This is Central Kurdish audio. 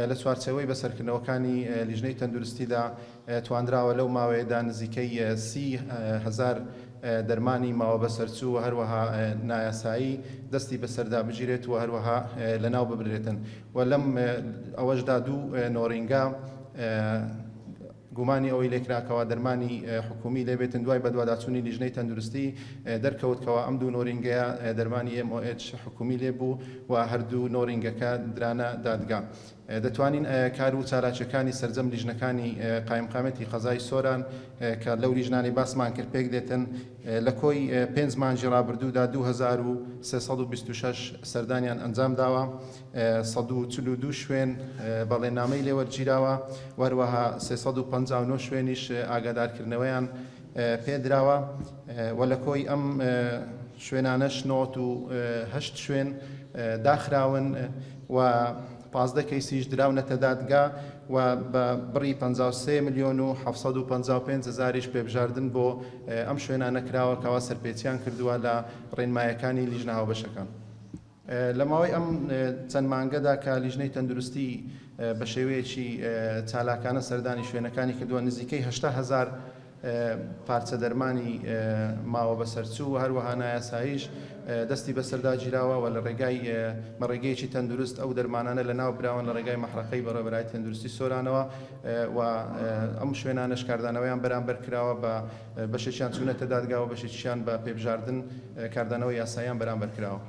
لە چوارچەوەی بەسەرکردنەوەکانی لیژنەی تەندروستیدا توانراوە لەو ماوەیەدا نزیکەی 30,000 دەرمانی ماوە بەسەرچوو و هەروەها نایاسایی دەستی بەسەردا بگیرێت و هەروەها لەناو ببرێتن و لەم ئەوەشدا دوو نۆڕینگا گومانی ئەوەی لێکراکەوە دەرمانی حکومی لێبێتن دوای بەدواداچوونی لیژنەی تەندروستی دەرکەوتکەوە ئەم دوو نۆڕینگەیە دەرمانی MOH حکومی لێبوو و هەردوو نۆڕینگەکە درانە دادگا. دەتوانین کار و چالاکیەکانی سەرجەم لیژنەکانی قایمقامەتی قەزای سۆران کە لەو لیژنانی باسمان کرد پێک دێتن لە کۆی 5 مانگی ڕابردوودا 2326 سەردانیان ئەنجام داوە، 142 شوێن بەڵێنامەی لێوەرگیراوە، وەروەها 359 شوێنیش ئاگادارکردنەوەیان پێدراوە و لە کۆی ئەم شوێنانەش 98 شوێن داخراون و 15 کەیسیش دراونەتە دادگا و بە بڕی 53 ملیۆن و 755 هزاریش پێبژاردن بۆ ئەم شوێنانە کراوە کەوا سەرپێچیان کردووە لە ڕێنمایەکانی لیژنە هاوبەشەکان. لە ماوەی ئەم چەند مانگەدا کە لیژنەی تەندروستی بە شێوەیەکی چالاکانە سەردانی شوێنەکانی کردووە نزیکەی 80,000 پارچە دەرمانی ماوە بەسەرچوو و هەروەها نایاساییش دەستی بەسەرداگیراوە و لە ڕێگەیەکی تەندروست ئەو دەرمانانە لە ناو براون لە ڕێگای مەحرەقەی بەڕێوەبەری تەندروستی سۆرانەوە و ئەم شوێنانە شکاردانەوەیان بەرامبەر کراوە بە بەشێکیان چوونەتە دادگا و بەشێکیان بە پێبژاردن کاردانەوەی یاساییان بەرامبەر کراوە.